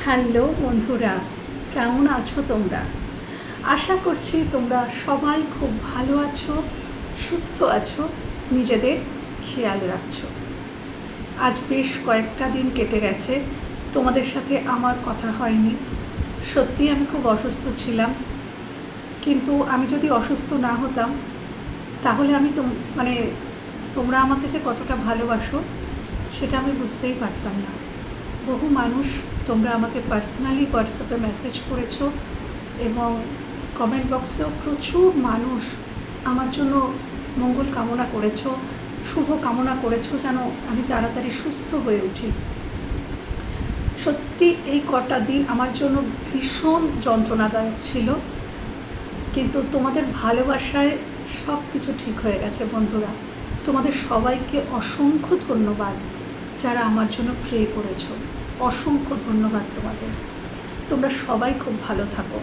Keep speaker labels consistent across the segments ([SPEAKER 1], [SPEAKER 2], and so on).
[SPEAKER 1] Hello বন্ধুরা, কেমন আছো তোমরা? আশা করছি তোমরা সবাই খুব ভালো আছো, সুস্থ আছো, নিজেদের খেয়াল রাখছো। আজ বেশ কয়েকটা দিন কেটে গেছে, তোমাদের সাথে আমার কথা হয়নি। সত্যি আমি খুব অসুস্থ ছিলাম, কিন্তু আমি যদি অসুস্থ না হতাম তাহলে আমি তোমরা আমাকে যে কতটা ভালোবাসো সেটা আমি বুঝতেই পারতাম না। বহু মানুষ তোমরা আমাকে পার্সোনালি হোয়াটসঅ্যাপে মেসেজ করেছো এবং কমেন্ট বক্সেও প্রচুর মানুষ আমার জন্য মঙ্গল কামনা করেছো, শুভ কামনা করেছো যেন আমি তাড়াতাড়ি সুস্থ হয়ে উঠি। সত্যি এই কটা দিন আমার জন্য ভীষণ যন্ত্রণাদায়ক ছিল, কিন্তু তোমাদের ভালোবাসায় সব কিছু ঠিক হয়ে গেছে বন্ধুরা। তোমাদের সবাইকে অসংখ্য ধন্যবাদ যারা আমার জন্য প্রে করেছো, অসংখ্য ধন্যবাদ তোমাদের। তোমরা সবাই খুব ভালো থাকো।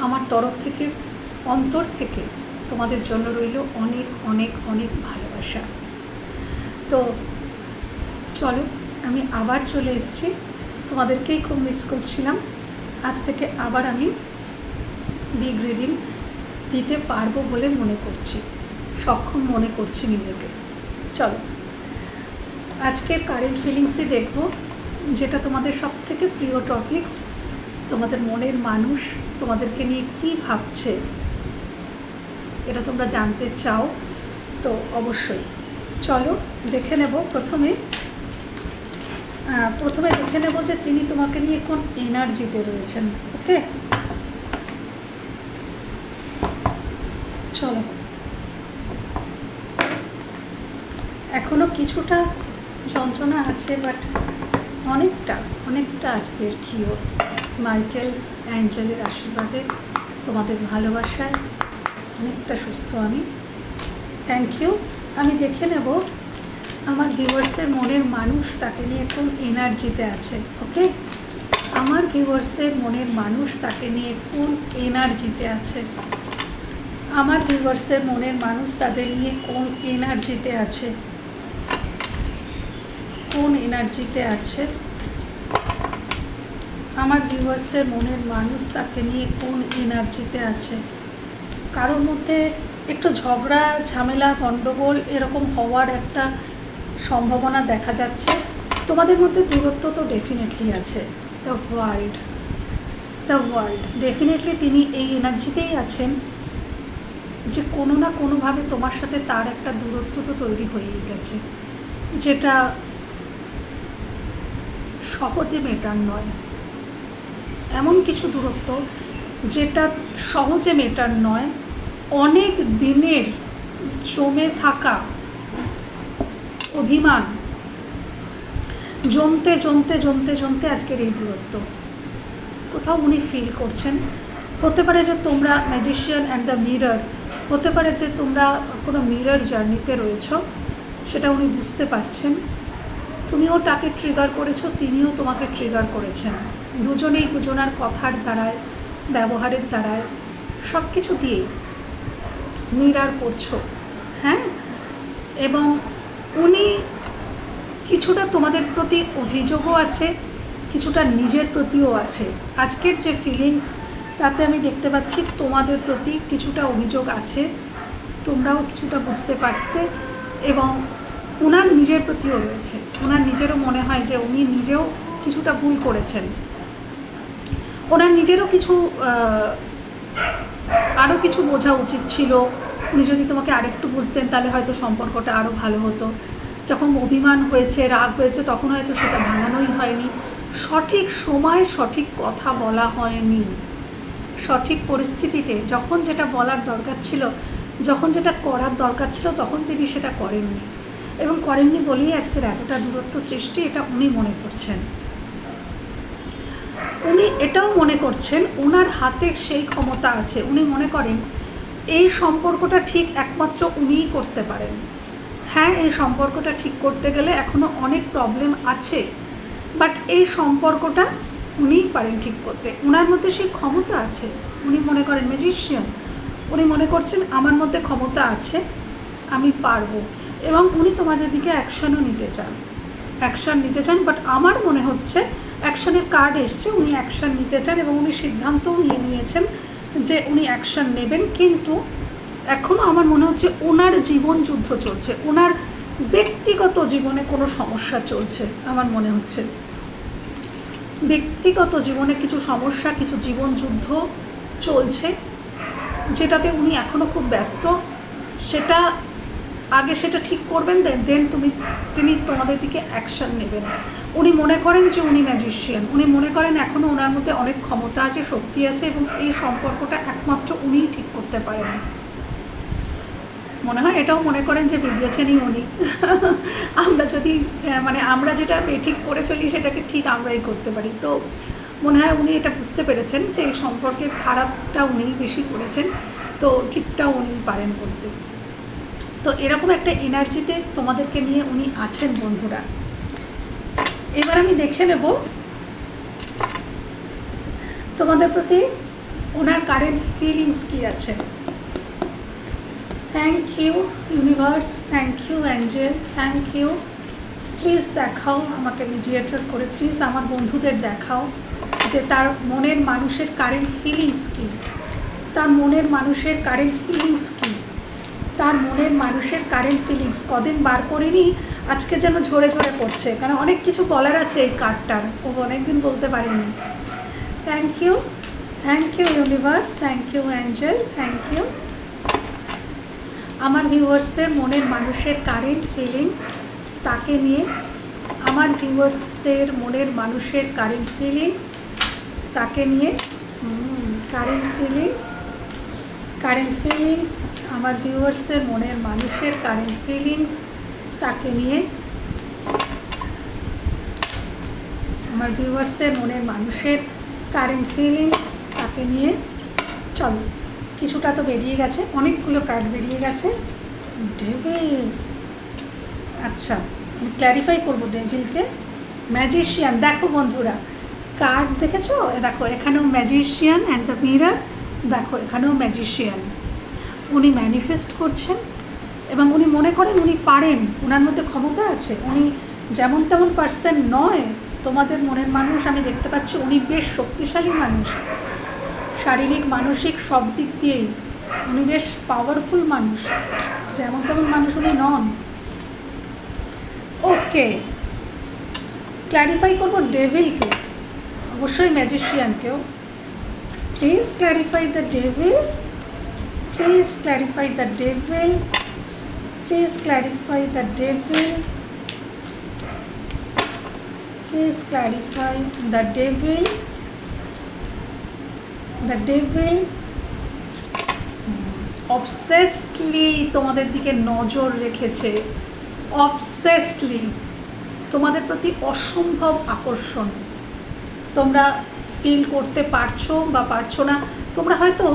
[SPEAKER 1] আমার তরফ থেকে, অন্তর থেকে তোমাদের জন্য রইল অনেক অনেক অনেক ভালোবাসা। তো চলো, আমি আবার চলে এসেছি, তোমাদেরকেই খুব মিস করছিলাম। আজ থেকে আবার আমি বিগ রিডিং দিতে পারবো বলে মনে করছি, সক্ষম মনে করছি নিজেকে। চলো আজকের কারেন্ট ফিলিংসই দেখব, যেটা তোমাদের সব থেকে প্রিয় টপিকস। তোমাদের মনের মানুষ তোমাদেরকে নিয়ে কি ভাবছে এটা তোমরা জানতে চাও, তো অবশ্যই চলো দেখে নেব। প্রথমে দেখে নেব যে তিনি তোমাকে নিয়ে কোন এনার্জিতে রয়েছেন। ওকে, চলো। এখনো কিছুটা যন্ত্রণা আছে, বাট অনেকটা আজকের কিওর। মাইকেল অ্যাঞ্জেলের আশীর্বাদে, তোমাদের ভালোবাসায় অনেকটা সুস্থ আমি। Thank you. আমি দেখে নেব আমার ভিউয়ার্সের মনের মানুষ তাকে নিয়ে কোন এনার্জিতে আছে। ওকে, আমার ভিউয়ার্সের মনের মানুষ তাকে নিয়ে কোন এনার্জিতে আছে। আমার ভিউয়ার্সের মনের মানুষ তাদের নিয়ে কোন এনার্জিতে আছে, কোন এনার্জিতে আছে। আমার ভিউয়ার্সের মনের মানুষ তাকে নিয়ে কোন এনার্জিতে আছে। কারোর মধ্যে একটু ঝগড়া, ঝামেলা, গণ্ডগোল এরকম হওয়ার একটা সম্ভাবনা দেখা যাচ্ছে। তোমাদের মধ্যে দূরত্ব তো ডেফিনেটলি আছে। দ্য ওয়ার্ল্ড ডেফিনেটলি তিনি এই এনার্জিতেই আছেন যে কোনো না কোনোভাবে তোমার সাথে তার একটা দূরত্ব তো তৈরি হয়েই গেছে, যেটা সহজে মেটার নয়। এমন কিছু দূরত্ব যেটা সহজে মেটার নয়, অনেক দিনের জমে থাকা অভিমান জমতে আজকের এই দূরত্ব কোথাও উনি ফিল করছেন। হতে পারে যে তোমরা ম্যাজিশিয়ান অ্যান্ড দ্য মিরর, হতে পারে যে তোমরা কোনো মিরর জার্নিতে রয়েছো, সেটা উনি বুঝতে পারছেন। তুমিও তাকে ট্রিগার করেছো, তিনিও তোমাকে ট্রিগার করেছেন। দুজনেই দুজনার কথার দ্বারায়, ব্যবহারের দ্বারায়, সব কিছু দিয়েই মিরর করছো। হ্যাঁ, এবং উনি কিছুটা তোমাদের প্রতি অভিযোগও আছে, কিছুটা নিজের প্রতিও আছে। আজকের যে ফিলিংস তাতে আমি দেখতে পাচ্ছি তোমাদের প্রতি কিছুটা অভিযোগ আছে, তোমরাও কিছুটা বুঝতে পারতে, এবং ওনার নিজের প্রতিও রয়েছে। ওনার নিজেরও মনে হয় যে উনি নিজেও কিছুটা ভুল করেছেন। ওনার নিজেরও আরও কিছু বোঝা উচিত ছিল। উনি যদি তোমাকে আরেকটু বুঝতেন তাহলে হয়তো সম্পর্কটা আরও ভালো হতো। যখন অভিমান হয়েছে, রাগ হয়েছে, তখন হয়তো সেটা ভাঙানোই হয়নি, সঠিক সময় সঠিক কথা বলা হয়নি। সঠিক পরিস্থিতিতে যখন যেটা বলার দরকার ছিল, যখন যেটা করার দরকার ছিল, তখন তিনি সেটা করেননি, এবং করেননি বলেই আজকের এতটা দূরত্ব সৃষ্টি, এটা উনি মনে করছেন। উনি এটাও মনে করছেন ওনার হাতে সেই ক্ষমতা আছে। উনি মনে করেন এই সম্পর্কটা ঠিক একমাত্র উনিই করতে পারেন। হ্যাঁ, এই সম্পর্কটা ঠিক করতে গেলে এখনও অনেক প্রবলেম আছে, বাট এই সম্পর্কটা উনিই পারেন ঠিক করতে। ওনার মধ্যে সেই ক্ষমতা আছে। উনি মনে করেন ম্যাজিশিয়ান, উনি মনে করছেন আমার মধ্যে ক্ষমতা আছে, আমি পারবো, এবং উনি তোমাদের দিকে অ্যাকশন নিতে চান। বাট আমার মনে হচ্ছে অ্যাকশনের কার্ড এসছে, উনি অ্যাকশন নিতে চান এবং উনি সিদ্ধান্তও নিয়েছেন যে উনি অ্যাকশন নেবেন। কিন্তু এখনও আমার মনে হচ্ছে ওনার জীবন যুদ্ধ চলছে, ওনার ব্যক্তিগত জীবনে কোনো সমস্যা চলছে আমার মনে হচ্ছে। ব্যক্তিগত জীবনে কিছু সমস্যা, কিছু জীবন যুদ্ধ চলছে, যেটাতে উনি এখনও খুব ব্যস্ত। সেটা আগে সেটা ঠিক করবেন, দেন তিনি তোমাদের দিকে অ্যাকশন নেবেন। উনি মনে করেন যে উনি ম্যাজিশিয়ান, উনি মনে করেন এখনও ওনার মধ্যে অনেক ক্ষমতা আছে, শক্তি আছে এবং এই সম্পর্কটা একমাত্র উনিই ঠিক করতে পারেন। মনে হয় এটাও মনে করেন যে বিগড়েছেনই উনি। আমরা যদি আমরা যেটা ঠিক করে ফেলি সেটাকে ঠিক আমরাই করতে পারি। তো মনে হয় উনি এটা বুঝতে পেরেছেন যে এই সম্পর্কের খারাপটা উনিই বেশি করেছেন, তো ঠিকটাও উনিই পারেন করতে। তো এরকম একটা এনার্জিতে তোমাদেরকে নিয়ে উনি আছেন বন্ধুরা। এবার আমি দেখে নেব তোমাদের প্রতি ওনার কারেন্ট ফিলিংস কী আছে। Thank you universe, thank you angel, thank you. Please দেখাও আমাকে মিডিয়েটর করে, প্লিজ আমার বন্ধুদের দেখাও যে তার মনের মানুষের কারেন্ট ফিলিংস কী, তার মনের মানুষের কারেন্ট ফিলিংস কী, তার মনের মানুষের কারেন্ট ফিলিংস। কদিন বার করিনি, আজকে যেন ঝরে ঝরে পড়ছে, কারণ অনেক কিছু বলার আছে এই কার্ডটার, ও অনেকদিন বলতে পারিনি। Thank you universe, thank you angel, thank you. আমার ভিউয়ার্সদের মনের মানুষের কারেন্ট ফিলিংস তাকে নিয়ে, আমার ভিউয়ার্সদের মনের মানুষের কারেন্ট ফিলিংস তাকে নিয়ে, কারেন্ট ফিলিংস আমার ভিউয়ার্সের মনের মানুষের কারেন্ট ফিলিংস তাকে নিয়ে, আমার ভিউয়ার্সের মনের মানুষের কারেন্ট ফিলিংস তাকে নিয়ে। চলো, কিছুটা তো বেরিয়ে গেছে, অনেকগুলো কার্ড বেরিয়ে গেছে। ডেভিল, আচ্ছা আমি ক্ল্যারিফাই করবো ডেভিলকে। ম্যাজিশিয়ান, দেখো বন্ধুরা কার্ড দেখেছো, দেখো এখানেও ম্যাজিশিয়ান অ্যান্ড দ্য মিরর, দেখো এখানেও ম্যাজিশিয়ান। উনি ম্যানিফেস্ট করছেন এবং উনি মনে করেন উনি পারেন, ওনার মধ্যে ক্ষমতা আছে, উনি যেমন তেমন পার্সন নয়। তোমাদের মনের মানুষ আমি দেখতে পাচ্ছি উনি বেশ শক্তিশালী মানুষ, শারীরিক মানসিক সব দিক দিয়েই উনি বেশ পাওয়ারফুল মানুষ, যেমন তেমন মানুষ উনি নন। ওকে, ক্ল্যারিফাই করবো ডেভিলকে, অবশ্যই ম্যাজিশিয়ানকেও। Please clarify the devil, please clarify the devil, please clarify the devil, please clarify the devil. The devil obsessedly তোমাদের দিকে নজর রেখেছে, অবসেসডলি তোমাদের প্রতি অসম্ভব আকর্ষণ তোমরা ফিল করতে পারছো বা পারছো না। তোমরা হয়তো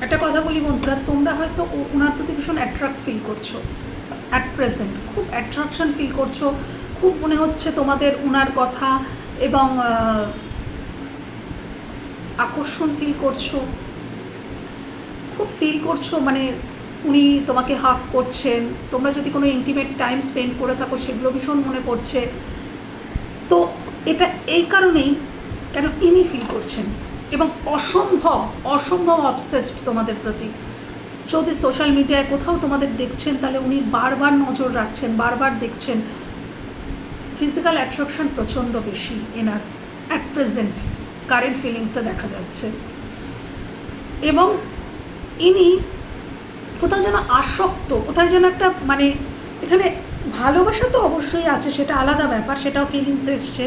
[SPEAKER 1] একটা কথা বলি বন্ধুরা, তোমরা হয়তো ওনার প্রতি ভীষণ অ্যাট্রাক্ট ফিল করছো অ্যাট প্রেজেন্ট, খুব অ্যাট্রাকশন ফিল করছো, খুব মনে হচ্ছে তোমাদের ওনার কথা এবং আকর্ষণ ফিল করছো, খুব ফিল করছো, মানে উনি তোমাকে হাগ করছেন, তোমরা যদি কোনো ইন্টিমেট টাইম স্পেন্ড করে থাকো সেগুলো ভীষণ মনে পড়ছে। তো এটা এই কারণেই কেন ইনি ফিল করছেন এবং অসম্ভব অবসেসড তোমাদের প্রতি। যদি সোশ্যাল মিডিয়ায় কোথাও তোমাদের দেখছেন তাহলে উনি বারবার নজর রাখছেন, বারবার দেখছেন। ফিজিক্যাল অ্যাট্রাকশন প্রচণ্ড বেশি এনার অ্যাট প্রেজেন্ট কারেন্ট ফিলিংসে দেখা যাচ্ছে। এবং ইনি কোথাও যেন আসক্ত, কোথাও যেন একটা মানে এখানে ভালোবাসা তো অবশ্যই আছে, সেটা আলাদা ব্যাপার, সেটাও ফিলিংস এসছে,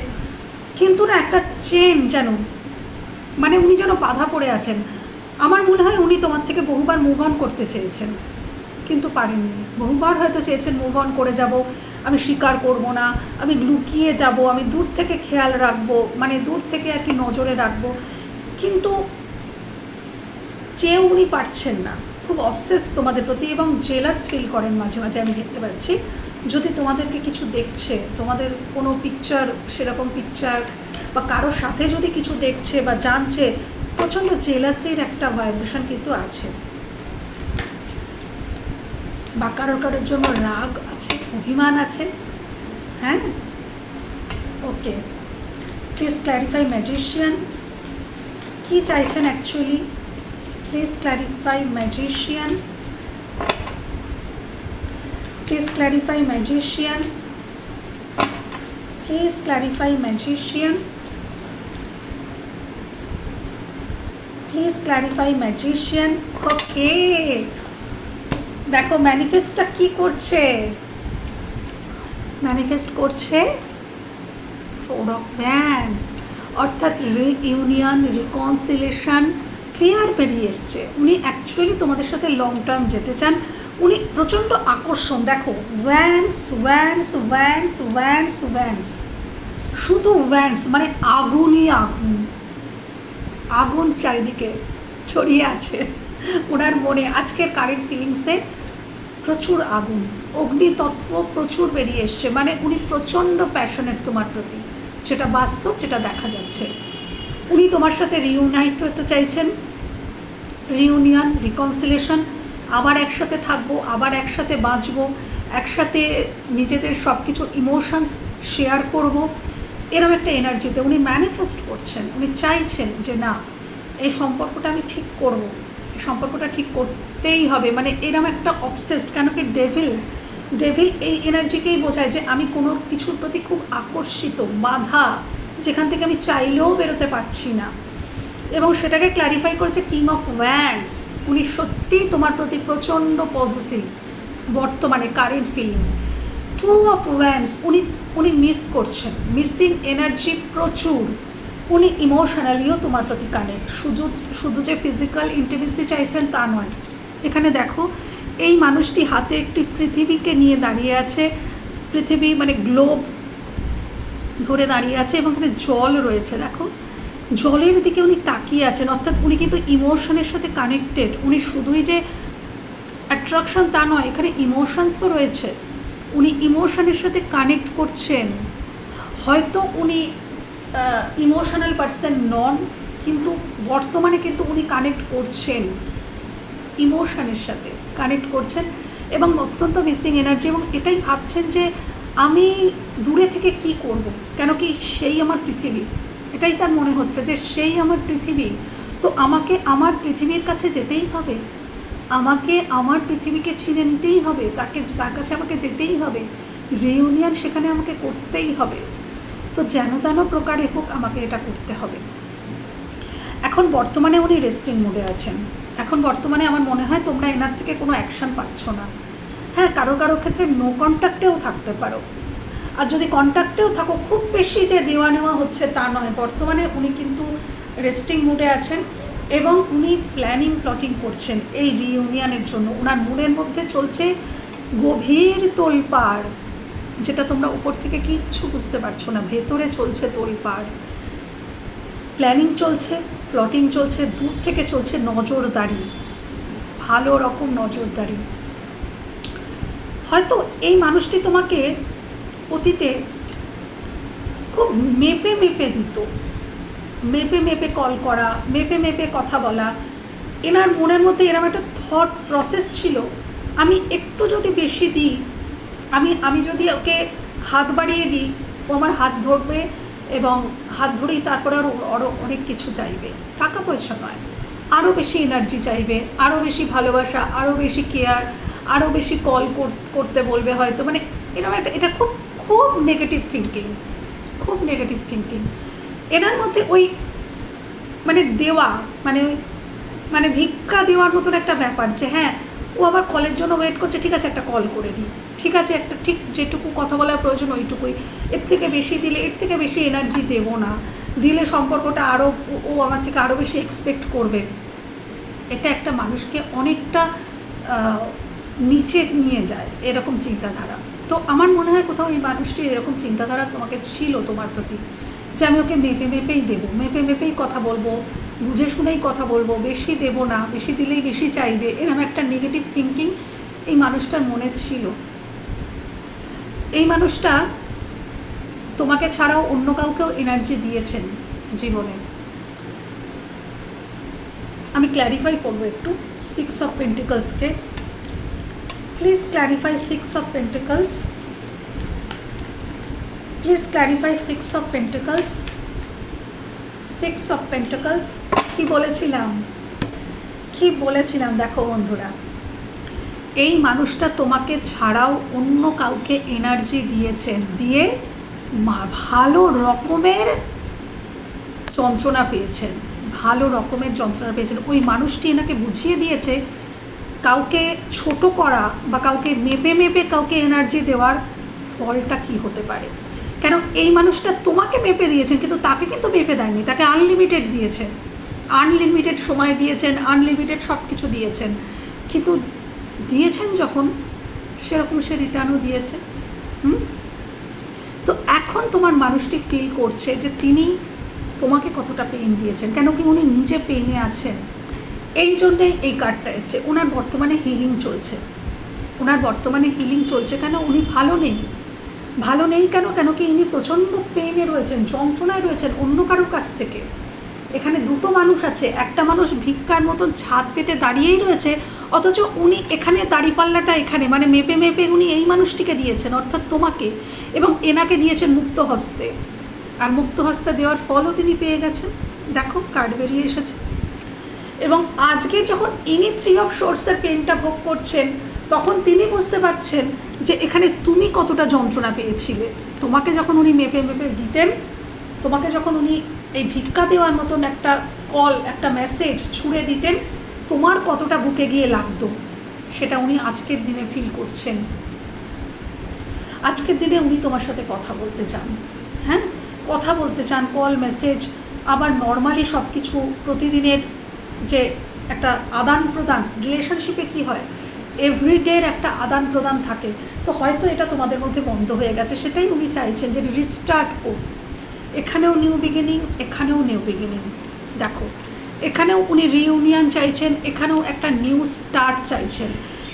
[SPEAKER 1] কিন্তু না একটা চেন যেন, মানে উনি যেন বাধা পড়ে আছেন। আমার মনে হয় উনি তোমার থেকে বহুবার মুভ অন করতে চেয়েছেন কিন্তু পারেননি। বহুবার হয়তো চেয়েছেন মুভ অন করে যাব, আমি স্বীকার করব না, আমি লুকিয়ে যাব, আমি দূর থেকে খেয়াল রাখবো, মানে দূর থেকে আর কি নজরে রাখবো, কিন্তু চেয়েও উনি পারছেন না। খুব অবসেস তোমাদের প্রতি এবং জেলাস ফিল করেন মাঝে মাঝে, আমি দেখতে পাচ্ছি। যদি তোমাদেরকে কিছু দেখছে, তোমাদের কোনো পিকচার, সেরকম পিকচার বা কারোর সাথে যদি কিছু দেখছে বা জানছে, প্রচণ্ড জেলাসির একটা ভাইব্রেশন কিন্তু আছে, বা কারোর জন্য রাগ আছে, অভিমান আছে। হ্যাঁ, ওকে, প্লিজ ক্ল্যারিফাই ম্যাজিশিয়ান, কি চাইছেন actually? Please clarify magician, please clarify magician, please clarify magician, please clarify magician. Okay, দেখো ম্যানিফেস্টটা কি করছে, ম্যানিফেস্ট করছে 4 অফ ওয়ান্ডস, অর্থাৎ রিইউনিয়ন, রিকনসিলেশন ক্লিয়ার বেরিয়ে এসছে। উনি অ্যাকচুয়ালি তোমাদের সাথে লং টার্ম যেতে চান, উনি প্রচণ্ড আকর্ষণ। দেখো wands wands wands wands wands, শুধু ওয়ান্ডস, মানে আগুনই আগুন, আগুন চারিদিকে ছড়িয়ে আছে ওনার মনে। আজকের কারেন্ট ফিলিংসে প্রচুর আগুন, অগ্নিতত্ত্ব প্রচুর বেরিয়ে এসছে, মানে উনি প্রচণ্ড প্যাশনেট তোমার প্রতি, যেটা বাস্তব, যেটা দেখা যাচ্ছে। উনি তোমার সাথে রিউনাইট হতে চাইছেন, রিউনিয়ন, রিকনসিলেশন, আবার একসাথে থাকবো, আবার একসাথে বাঁচবো, একসাথে নিজেদের সব কিছু ইমোশনস শেয়ার করব, এরকম একটা এনার্জিতে উনি ম্যানিফেস্ট করছেন। উনি চাইছেন যে না, এই সম্পর্কটা আমি ঠিক করব, এই সম্পর্কটা ঠিক করতেই হবে, মানে এরকম একটা অবসেসড। কেন কি ডেভিল এই এনার্জিকেই বোঝায় যে আমি কোনো কিছুর প্রতি খুব আকর্ষিত, বাধা, যেখান থেকে আমি চাইলেও বেরোতে পারছি না, এবং সেটাকে ক্ল্যারিফাই করেছে কিং অফ ওয়ান্ডস। উনি সত্যিই তোমার প্রতি প্রচণ্ড পজিটিভ বর্তমানে কারেন্ট ফিলিংস। 2 অফ ওয়ান্ডস, উনি মিস করছেন, মিসিং এনার্জি প্রচুর। উনি ইমোশনালিও তোমার প্রতি কানেক্ট, শুধু যে ফিজিক্যাল ইন্টিমেসি চাইছেন তা নয়। এখানে দেখো এই মানুষটি হাতে একটি পৃথিবীকে নিয়ে দাঁড়িয়ে আছে, পৃথিবী মানে গ্লোব ধরে দাঁড়িয়ে আছে, এবং এখানে জল রয়েছে। দেখো জলের দিকে উনি তাকিয়ে আছেন, অর্থাৎ উনি কিন্তু ইমোশনের সাথে কানেক্টেড। উনি শুধুই যে অ্যাট্রাকশন তা নয়, এখানে ইমোশনসও রয়েছে। উনি ইমোশনের সাথে কানেক্ট করছেন। হয়তো উনি ইমোশনাল পার্সন নন, কিন্তু বর্তমানে কিন্তু উনি কানেক্ট করছেন, ইমোশনের সাথে কানেক্ট করছেন, এবং অত্যন্ত মিসিং এনার্জি। এবং এটাই ভাবছেন যে আমি দূরে থেকে কি করব, কেন কি সেই আমার পৃথিবী, এটাই তার মনে হচ্ছে যে সেই আমার পৃথিবী, তো আমাকে আমার পৃথিবীর কাছে যেতেই হবে, আমাকে আমার পৃথিবীকে চিনে নিতেই হবে, তার কাছে আমাকে যেতেই হবে, রিউনিয়ন সেখানে আমাকে করতেই হবে। তো যেন তেন প্রকারে হোক আমাকে এটা করতে হবে। এখন বর্তমানে উনি রেস্টিং মোডে আছেন। এখন বর্তমানে আমার মনে হয় তোমরা এনার থেকে কোনো অ্যাকশান পাচ্ছ না। হ্যাঁ, কারো ক্ষেত্রে নো কন্ট্যাক্টেও থাকতে পারো, আর যদি কন্ট্যাক্টেও থাকো খুব বেশি যে দেওয়া নেওয়া হচ্ছে তা নয়। বর্তমানে উনি কিন্তু রেস্টিং মুডে আছেন, এবং উনি প্লটিং করছেন এই রিইউনিয়নের জন্য। ওনার মনের মধ্যে চলছে গভীর তোলপাড়, যেটা তোমরা উপর থেকে কিচ্ছু বুঝতে পারছো না, ভেতরে চলছে তোলপাড়। প্ল্যানিং চলছে, প্লটিং চলছে, দূর থেকে চলছে নজরদারি, ভালো রকম নজরদারি। হয়তো এই মানুষটি তোমাকে অতীতে খুব মেপে দিত, মেপে কল করা, মেপে কথা বলা। এনার মনের মধ্যে এরকম একটা থট প্রসেস ছিল, আমি একটু যদি বেশি দিই, আমি যদি ওকে হাত বাড়িয়ে দিই, ও আমার হাত ধরবে, এবং হাত ধরেই তারপরে আরও অনেক কিছু চাইবে, টাকা পয়সা নয়, আরও বেশি এনার্জি চাইবে, আরও বেশি ভালোবাসা, আরও বেশি কেয়ার, আরও বেশি কল করতে বলবে হয়তো। মানে এরকম এটা খুব নেগেটিভ থিঙ্কিং, খুব নেগেটিভ থিঙ্কিং এনার মধ্যে। ওই মানে দেওয়া, মানে ভিক্ষা দেওয়ার মতন একটা ব্যাপার, যে হ্যাঁ ও আবার কলের জন্য ওয়েট করছে, ঠিক আছে একটা কল করে দিই, ঠিক আছে একটা ঠিক যেটুকু কথা বলার প্রয়োজন ওইটুকুই, এর থেকে বেশি দিলে, এর থেকে বেশি এনার্জি দেবো না, দিলে সম্পর্কটা আরও, ও আমার থেকে আরও বেশি এক্সপেক্ট করবে। এটা একটা মানুষকে অনেকটা নিচে নিয়ে যায়, এরকম চিন্তাধারা। তো আমার মনে হয় কোথাও এই মানুষটির এরকম চিন্তাধারা তোমাকে ছিল তোমার প্রতি, যে আমি ওকে মেপেই দেবো, মেপেই কথা বলবো, বুঝে শুনেই কথা বলবো, বেশি দেবো না, বেশি দিলেই বেশি চাইবে, এরকম একটা নেগেটিভ থিঙ্কিং এই মানুষটার মনে ছিল। এই মানুষটা তোমাকে ছাড়াও অন্য কাউকেও এনার্জি দিয়েছেন জীবনে। আমি ক্ল্যারিফাই করবো একটু 6 অফ পেন্টিকলসকে। Please clarify 6 of pentacles, please clarify 6 of pentacles. Six of pentacles. কি বলেছিলাম দেখো বন্ধুরা, এই মানুষটা তোমাকে ছাড়াও অন্য কাউকে এনার্জি দিয়েছেন, দিয়ে ভালো রকমের যন্ত্রণা পেয়েছেন, ওই মানুষটি এনাকে বুঝিয়ে দিয়েছে কাউকে ছোট করা বা কাউকে মেপে কাউকে এনার্জি দেওয়ার ফলটা কি হতে পারে। কেন এই মানুষটা তোমাকে মেপে দিয়েছেন, কিন্তু তাকে কিন্তু মেপে দেয়নি, তাকে আনলিমিটেড দিয়েছেন, আনলিমিটেড সময় দিয়েছেন, আনলিমিটেড সব কিছু দিয়েছেন, কিন্তু দিয়েছেন যখন সেরকম সে রিটার্নও দিয়েছে। তো এখন তোমার মানুষটি ফিল করছে যে তিনি তোমাকে কতটা পেইন দিয়েছেন, কেন কি উনি নিজে পেইনে আছেন। এই জন্যে এই কার্ডটা এসছে। ওনার বর্তমানে হিলিং চলছে, কেন উনি ভালো নেই কেন কি ইনি প্রচণ্ড পেইনে রয়েছেন, যন্ত্রণায় রয়েছেন অন্য কারোর কাছ থেকে। এখানে দুটো মানুষ আছে, একটা মানুষ ভিক্ষার মতন ছাদ পেতে দাঁড়িয়েই রয়েছে, অথচ উনি এখানে দাঁড়িপাল্লাটা এখানে মানে মেপে উনি এই মানুষটিকে দিয়েছেন, অর্থাৎ তোমাকে, এবং এনাকে দিয়েছেন মুক্ত হস্তে, আর মুক্ত হস্তে দেওয়ার ফলও তিনি পেয়ে গেছেন। দেখো কার্ড বেরিয়ে এসেছে। এবং আজকে যখন ইনি 3 অফ সোর্সের পেনটা ভোগ করছেন, তখন তিনি বুঝতে পারছেন যে এখানে তুমি কতটা যন্ত্রণা পেয়েছিলে। তোমাকে যখন উনি মেপে দিতেন, তোমাকে যখন উনি এই ভিক্ষা দেওয়ার মতন একটা কল, একটা মেসেজ ছুঁড়ে দিতেন, তোমার কতটা বুকে গিয়ে লাগতো, সেটা উনি আজকের দিনে ফিল করছেন। আজকের দিনে উনি তোমার সাথে কথা বলতে চান, কথা বলতে চান, কল, মেসেজ, আবার নর্মালি সব কিছু প্রতিদিনের যে একটা আদান প্রদান, রিলেশনশিপে কি হয়, এভরিডের একটা আদান প্রদান থাকে, তো হয়তো এটা তোমাদের মধ্যে বন্ধ হয়ে গেছে, সেটাই উনি চাইছেন যে রিস্টার্ট করুন। এখানেও নিউ বিগিনিং, এখানেও নিউ বিগিনিং। দেখো এখানেও উনি রিইউনিয়ন চাইছেন, এখানেও একটা নিউ স্টার্ট চাইছেন,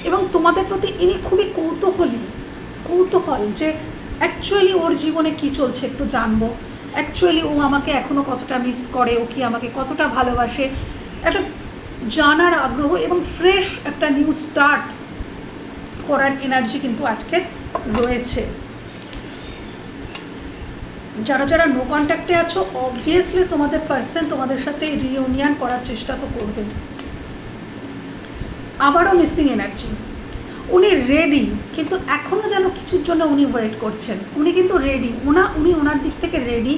[SPEAKER 1] এবং তোমাদের প্রতি ইনি খুবই কৌতূহল যে অ্যাকচুয়ালি ওর জীবনে কি চলছে একটু জানবো, অ্যাকচুয়ালি ও আমাকে এখনও কতটা মিস করে, ও কি আমাকে কতটা ভালোবাসে, একটা জানার আগ্রহ এবং ফ্রেশ একটা নিউ স্টার্ট করার এনার্জি কিন্তু আজকে রয়েছে। যারা নো কন্ট্যাক্টে আছো, অবভিয়াসলি তোমাদের পার্সন তোমাদের সাথে রিইউনিয়ন করার চেষ্টা তো করবে। আবারও মিসিং এনার্জি, উনি রেডি, কিন্তু এখনও যেন কিছুর জন্য উনি ওয়েট করছেন। উনি কিন্তু রেডি, উনি ওনার দিক থেকে রেডি,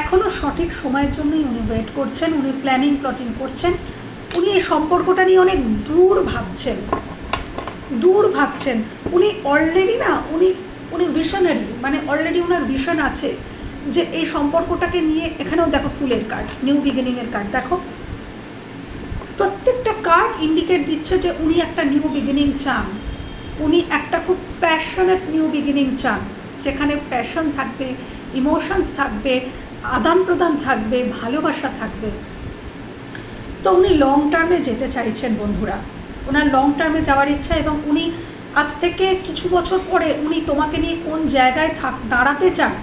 [SPEAKER 1] এখনও সঠিক সময়ের জন্যই উনি ওয়েট করছেন, উনি প্ল্যাটিং করছেন। উনি এই সম্পর্কটা নিয়ে অনেক দূর ভাবছেন। উনি অলরেডি উনি ভিশনারি, মানে অলরেডি ওনার ভিশন আছে যে এই সম্পর্কটাকে নিয়ে। এখানেও দেখো ফুলের কার্ড, নিউ বিগিনিংয়ের কার্ড, দেখো প্রত্যেকটা কার্ড ইন্ডিকেট দিচ্ছে যে উনি একটা নিউ বিগিনিং চান, উনি একটা খুব প্যাশনেট নিউ বিগিনিং চান, যেখানে প্যাশন থাকবে, ইমোশনস থাকবে, আদান প্রদান থাকবে, ভালোবাসা থাকবে। তো উনি লং টার্মে যেতে চাইছেন বন্ধুরা, ওনার লং টার্মে যাওয়ার ইচ্ছা, এবং উনি আজ থেকে কিছু বছর পরে উনি তোমাকে নিয়ে কোন জায়গায় দাঁড়াতে চান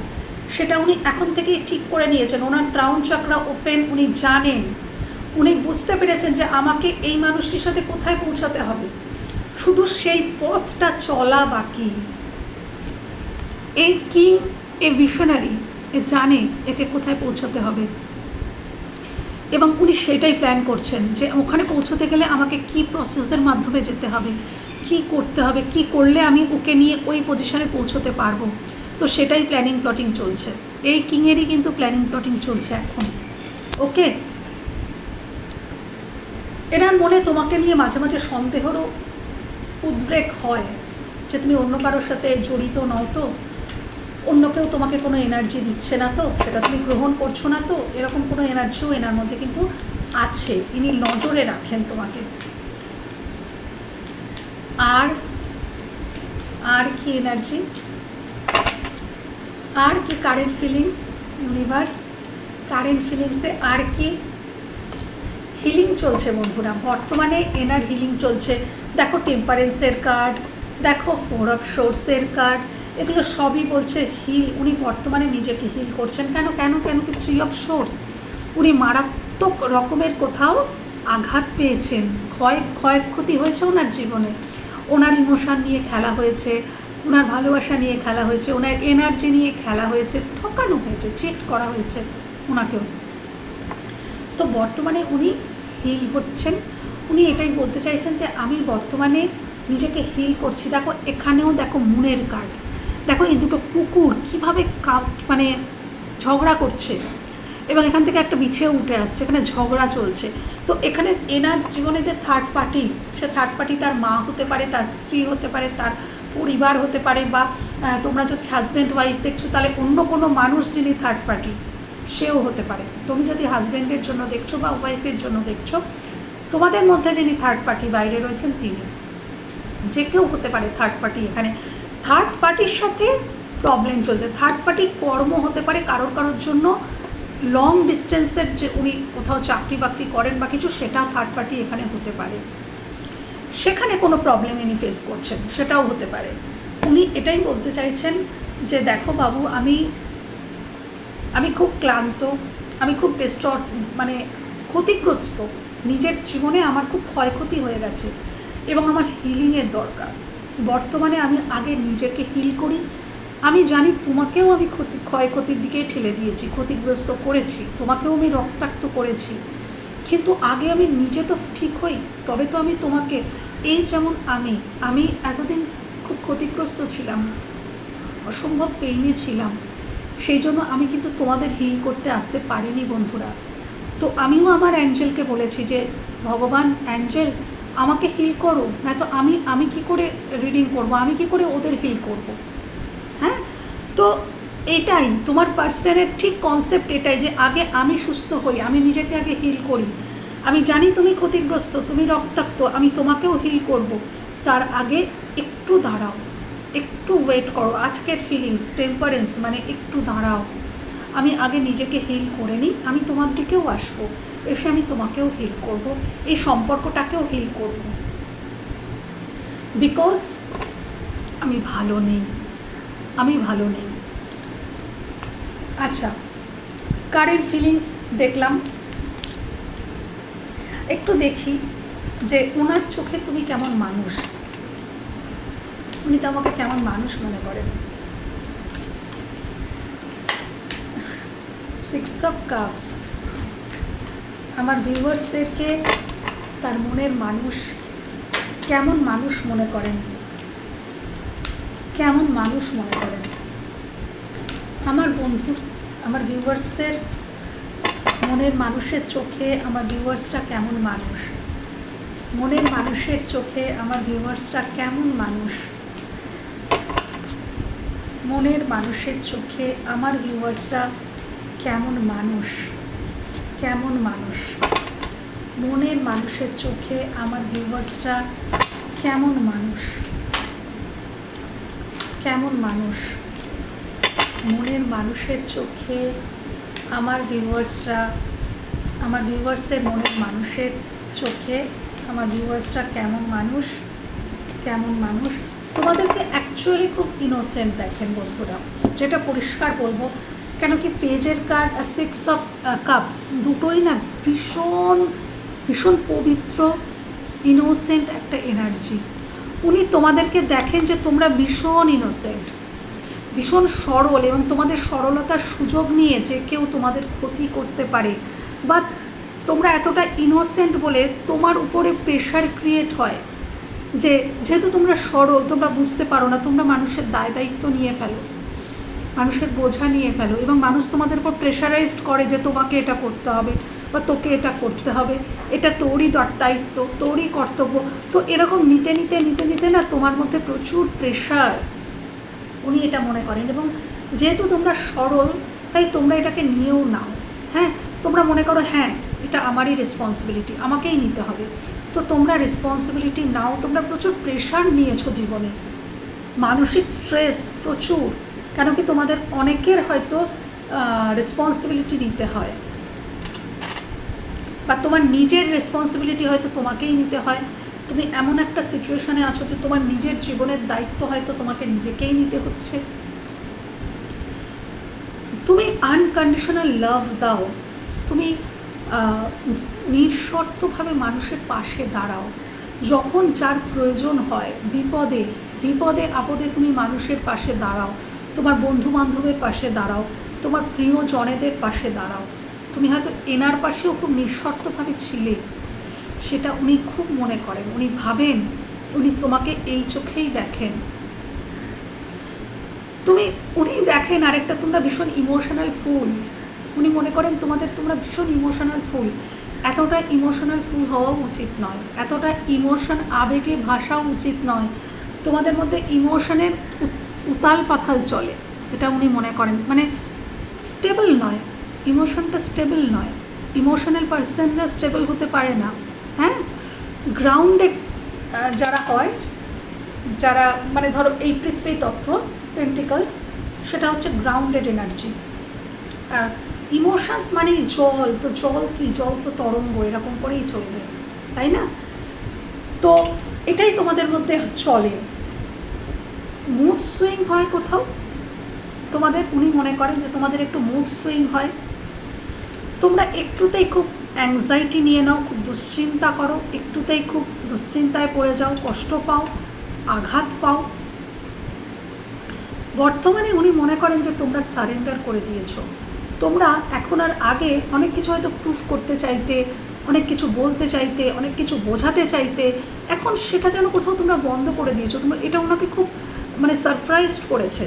[SPEAKER 1] সেটা উনি এখন থেকেই ঠিক করে নিয়েছেন। ওনার ক্রাউন চক্রা ওপেন, উনি জানেন, উনি বুঝতে পেরেছেন যে আমাকে এই মানুষটির সাথে কোথায় পৌঁছাতে হবে, শুধু সেই পথটা চলা বাকি। এই কিং, এ ভিশনারি, এ জানে একে কোথায় পৌঁছাতে হবে, এবং উনি সেটাই প্ল্যান করছেন যে ওখানে পৌঁছতে গেলে আমাকে কি প্রসেসের মাধ্যমে যেতে হবে, কি করতে হবে, কি করলে আমি ওকে নিয়ে ওই পজিশনে পৌঁছতে পারবো। তো সেটাই প্ল্যাটিং চলছে, এই কিংয়েরই কিন্তু প্ল্যাটিং চলছে এখন। ওকে, এনার মনে তোমাকে নিয়ে মাঝে মাঝে সন্দেহেরও উদ্রেক হয় যে তুমি অন্য কারোর সাথে জড়িত নও তো, অন্য কেউ তোমাকে কোনো এনার্জি দিচ্ছে না তো, সেটা তুমি গ্রহণ করছো না তো, এরকম কোনো এনার্জিও এনার মধ্যে কিন্তু আছে, ইনি নজরে রাখেন তোমাকে। আর কি এনার্জি, আর কি কারেন্ট ফিলিংস, ইউনিভার্স কারেন্ট ফিলিংসে আর কি হিলিং চলছে বন্ধুরা, বর্তমানে এনার হিলিং চলছে। দেখো টেম্পারেন্সের কার্ড, দেখো 4 অফ সোর্সের কার্ড, এগুলো সবই বলছে হিল। উনি বর্তমানে নিজেকে হিল করছেন। কেন কি 3 অফ সোর্স, উনি মারাত্মক রকমের কোথাও আঘাত পেয়েছেন, ক্ষয়ক্ষতি হয়েছে ওনার জীবনে, ওনার ইমোশন নিয়ে খেলা হয়েছে, ওনার ভালোবাসা নিয়ে খেলা হয়েছে, ওনার এনার্জি নিয়ে খেলা হয়েছে, ঠকানো হয়েছে, চিট করা হয়েছে ওনাকেও। তো বর্তমানে উনি হিল হচ্ছেন, উনি এটাই বলতে চাইছেন যে আমি বর্তমানে নিজেকে হিল করছি। দেখো এখানেও দেখো মুনের কার্ড, দেখো এই দুটো কুকুর কীভাবে মানে ঝগড়া করছে এবং এখান থেকে একটা বিছেও উঠে আসছে, এখানে ঝগড়া চলছে। তো এখানে এনার জীবনে যে থার্ড পার্টি, সে থার্ড পার্টি তার মা হতে পারে, তার স্ত্রী হতে পারে, তার পরিবার হতে পারে, বা তোমরা যদি হাজব্যান্ড ওয়াইফ দেখছো তাহলে অন্য কোনো মানুষ যিনি থার্ড পার্টি সেও হতে পারে। তুমি যদি হাজব্যান্ডের জন্য দেখছো বা ওয়াইফের জন্য দেখছো, তোমাদের মধ্যে যিনি থার্ড পার্টি বাইরে রয়েছেন তিনি, যে কেউ হতে পারে থার্ড পার্টি। এখানে থার্ড পার্টির সাথে প্রবলেম চলছে। থার্ড পার্টি কর্ম হতে পারে কারোর কারোর জন্য, লং ডিস্টেন্সের যে উনি কোথাও চাকরি বাকরি করেন বা কিছু, সেটা থার্ড পার্টি এখানে হতে পারে। সেখানে কোনো প্রবলেম ইনি ফেস করছেন, সেটাও হতে পারে। উনি এটাই বলতে চাইছেন যে দেখো বাবু, আমি খুব ক্লান্ত, আমি খুব মানে ক্ষতিগ্রস্ত, নিজের জীবনে আমার খুব ক্ষয়ক্ষতি হয়ে গেছে এবং আমার হিলিংয়ের দরকার। বর্তমানে আমি আগে নিজেকে হিল করি। আমি জানি তোমাকেও আমি ক্ষয়ক্ষতির দিকে ঠেলে দিয়েছি, ক্ষতিগ্রস্ত করেছি, তোমাকেও আমি রক্তাক্ত করেছি, কিন্তু আগে আমি নিজে তো ঠিক হই, তবে তো আমি তোমাকে, এই যেমন আমি এতদিন খুব ক্ষতিগ্রস্ত ছিলাম, অসম্ভব পেইনে ছিলাম, সেই জন্য আমি কিন্তু তোমাদের হিল করতে আসতে পারিনি বন্ধুরা। তো আমিও আমার অ্যাঞ্জেলকে বলেছি যে ভগবান অ্যাঞ্জেল আমাকে হিল করো, নয়তো আমি কি করে রিডিং করব, আমি কি করে ওদের হিল করব। হ্যাঁ, তো এটাই তোমার পার্সনের ঠিক কনসেপ্ট, এটাই যে আগে আমি সুস্থ হই, আমি নিজেকে আগে হিল করি। আমি জানি তুমি ক্ষতিগ্রস্ত, তুমি রক্তাক্ত, আমি তোমাকেও হিল করব। তার আগে একটু দাঁড়াও, একটু ওয়েট করো। আজকের ফিলিংস টেম্পারেন্স মানে একটু দাঁড়াও, আমি আগে নিজেকে হিল করে নিই, আমি তোমার দিকেও আসবো, এসে আমি তোমাকেও হিল করব, এই সম্পর্কটাকেও হিল করব। বিকজ আমি ভালো নেই। আচ্ছা, কারেন্ট ফিলিংস দেখলাম, একটু দেখি যে ওনার চোখে তুমি কেমন মানুষ, উনি তো আমাকে কেমন মানুষ মনে করেন। 6 অফ কাপস, আমার ভিউয়ার্সদেরকে তার মনের মানুষ কেমন মানুষ মনে করেন, কেমন মানুষ মনে করেন আমার বন্ধু, আমার ভিউয়ার্সদের মনের মানুষের চোখে আমার ভিউয়ার্সরা কেমন মানুষ, মনের মানুষের চোখে আমার ভিউয়ার্সরা কেমন মানুষ, মনের মানুষের চোখে আমার ভিউয়ার্সরা কেমন মানুষ, কেমন মানুষ, মনের মানুষের চোখে আমার ভিউয়ার্সরা কেমন মানুষ, কেমন মানুষ, মনের মানুষের চোখে আমার ভিউয়ার্সরা, আমার ভিউয়ার্সের মনের মানুষের চোখে আমার ভিউয়ার্সরা কেমন মানুষ, কেমন মানুষ। তোমাদেরকে অ্যাকচুয়ালি খুব ইনোসেন্ট দেখেন বন্ধুরা, যেটা পরিষ্কার বলবো, কেন কি পেজের কার্ড আর 6 অফ কাপস দুটোই না ভীষণ ভীষণ পবিত্র ইনোসেন্ট একটা এনার্জি। উনি তোমাদেরকে দেখেন যে তোমরা ভীষণ ইনোসেন্ট, ভীষণ সরল, এবং তোমাদের সরলতার সুযোগ নিয়ে যে কেউ তোমাদের ক্ষতি করতে পারে, বা তোমরা এতটা ইনোসেন্ট বলে তোমার উপরে প্রেশার ক্রিয়েট হয় যে যেহেতু তোমরা সরল, তোমরা বুঝতে পারো না, তোমরা মানুষের দায়িত্ব নিয়ে ফেলো, মানুষের বোঝা নিয়ে ফেলো, এবং মানুষ তোমাদের উপর প্রেশারাইজড করে যে তোমাকে এটা করতে হবে বা তোকে এটা করতে হবে, এটা তোরই দায়িত্ব, তোরই কর্তব্য। তো এরকম নিতে নিতে নিতে নিতে না তোমার মধ্যে প্রচুর প্রেশার উনি এটা মনে করেন, এবং যেহেতু তোমরা সরল তাই তোমরা এটাকে নিয়েও নাও। হ্যাঁ, তোমরা মনে করো হ্যাঁ এটা আমারই রেসপন্সিবিলিটি, আমাকেই নিতে হবে। তো তোমরা রেসপন্সিবিলিটি নাও, তোমরা প্রচুর প্রেশার নিয়েছো জীবনে, মানসিক স্ট্রেস প্রচুর, কেন কি তোমাদের অনেকের হয়তো রেসপন্সিবিলিটি নিতে হয়, বা তোমার নিজের রেসপন্সিবিলিটি হয়তো তোমাকেই নিতে হয়। তুমি এমন একটা সিচুয়েশনে আছো যে তোমার নিজের জীবনের দায়িত্ব হয়তো তোমাকে নিজেকেই নিতে হচ্ছে। তুমি আনকন্ডিশনাল লাভ দাও, তুমি নিঃশর্তভাবে মানুষের পাশে দাঁড়াও, যখন যার প্রয়োজন হয়, বিপদে বিপদে আপদে তুমি মানুষের পাশে দাঁড়াও, তোমার বন্ধু বান্ধবের পাশে দাঁড়াও, তোমার প্রিয়জনেদের পাশে দাঁড়াও। তুমি হয়তো এনার পাশেও খুব নিঃশর্তভাবে ছিলে, সেটা উনি খুব মনে করেন, উনি ভাবেন, উনি তোমাকে এই চোখেই দেখেন। উনি দেখেন আরেকটা, তোমরা ভীষণ ইমোশনাল ফুল। উনি মনে করেন তোমরা ভীষণ ইমোশনাল ফুল। এতটা ইমোশনাল ফুল হওয়া উচিত নয়, এতটা ইমোশন আবেগে ভাসাও উচিত নয়। তোমাদের মধ্যে ইমোশনের উতাল পাথাল চলে, এটা উনি মনে করেন। মানে স্টেবল নয়, ইমোশনটা স্টেবল নয়। ইমোশনাল পার্সনরা স্টেবল হতে পারে না। হ্যাঁ, গ্রাউন্ডেড যারা হয়, যারা মানে ধরো এই পৃথিবী তত্ত্ব পেন্টিকলস, সেটা হচ্ছে গ্রাউন্ডেড এনার্জি। ইমোশনস মানে জল, তো জল কি, জল তো তরঙ্গ, এরকম করেই চলবে, তাই না? তো এটাই তোমাদের মধ্যে চলে। মুড সুইং হয় কোথাও তোমাদের, উনি মনে করেন যে তোমাদের একটু মুড সুইং হয়। তোমরা একটুতেই খুব অ্যাংজাইটি নিয়ে নাও, খুব দুশ্চিন্তা করো, একটুতেই খুব দুশ্চিন্তায় পড়ে যাও, কষ্ট পাও, আঘাত পাও। বর্তমানে উনি মনে করেন যে তোমরা সারেন্ডার করে দিয়েছো। তোমরা এখন আর আগে অনেক কিছু হয়তো প্রুফ করতে চাইতে, অনেক কিছু বলতে চাইতে, অনেক কিছু বোঝাতে চাইতে, এখন সেটা যেন কোথাও তোমরা বন্ধ করে দিয়েছো। তোমরা এটা ওনাকে খুব মানে সারপ্রাইজড করেছে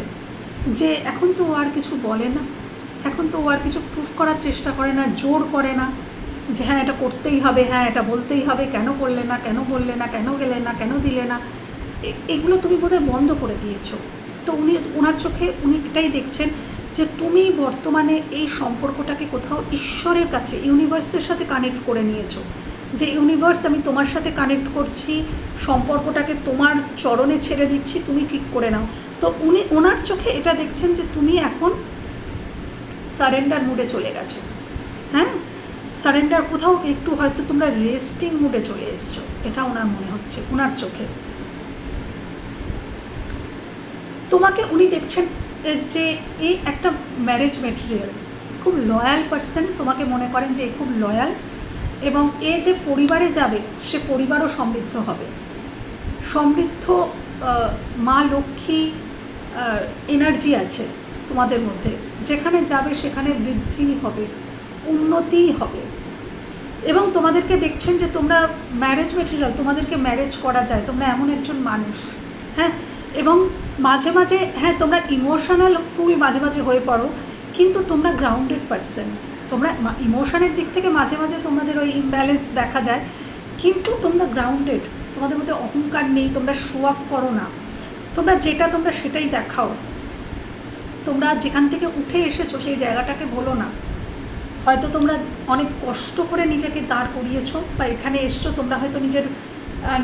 [SPEAKER 1] যে এখন তো ও আর কিছু বলে না, এখন তো ও আর কিছু প্রুফ করার চেষ্টা করে না, জোর করে না যে হ্যাঁ এটা করতেই হবে, হ্যাঁ এটা বলতেই হবে, কেন করলে না, কেন বললে না, কেন গেলে না, কেন দিলে না, এগুলো তুমি বোধহয় বন্ধ করে দিয়েছো। তো ওনার চোখে উনি এটাই দেখছেন যে তুমি বর্তমানে এই সম্পর্কটাকে কোথাও ঈশ্বরের কাছে, ইউনিভার্সের সাথে কানেক্ট করে নিয়েছো, যে ইউনিভার্স আমি তোমার সাথে কানেক্ট করছি, সম্পর্কটাকে তোমার চরণে ছেড়ে দিচ্ছি, তুমি ঠিক করে নাও। তো ওনার চোখে এটা দেখছেন যে তুমি এখন সারেন্ডার মুডে চলে গেছো। হ্যাঁ, সারেন্ডার, কোথাও একটু হয়তো তোমরা রেস্টিং মুডে চলে এসছো, এটা ওনার মনে হচ্ছে ওনার চোখে। তোমাকে উনি দেখছেন যে এই একটা ম্যারেজ মেটেরিয়াল, খুব লয়াল পার্সন, তোমাকে মনে করেন যে খুব লয়াল, এবং এ যে পরিবারে যাবে সে পরিবারও সমৃদ্ধ হবে, সমৃদ্ধ মা লক্ষ্মী এনার্জি আছে তোমাদের মধ্যে, যেখানে যাবে সেখানে বৃদ্ধি হবে, উন্নতি হবে। এবং তোমাদেরকে দেখছেন যে তোমরা ম্যারেজ মেটেরিয়াল, তোমাদেরকে ম্যারেজ করা যায়, তোমরা এমন একজন মানুষ। হ্যাঁ, এবং মাঝে মাঝে হ্যাঁ তোমরা ইমোশনাল ফুল মাঝে মাঝে হয়ে পড়ো, কিন্তু তোমরা গ্রাউন্ডেড পার্সন। তোমরা ইমোশনের দিক থেকে মাঝে মাঝে তোমাদের ওই ইমব্যালেন্স দেখা যায়, কিন্তু তোমরা গ্রাউন্ডেড, তোমাদের মধ্যে অহংকার নেই, তোমরা শো আপ করো না, তোমরা যেটা তোমরা সেটাই দেখাও। তোমরা যেখান থেকে উঠে এসেছো সেই জায়গাটাকে বলো না। হয়তো তোমরা অনেক কষ্ট করে নিজেকে দাঁড় করিয়েছো বা এখানে এসছো, তোমরা হয়তো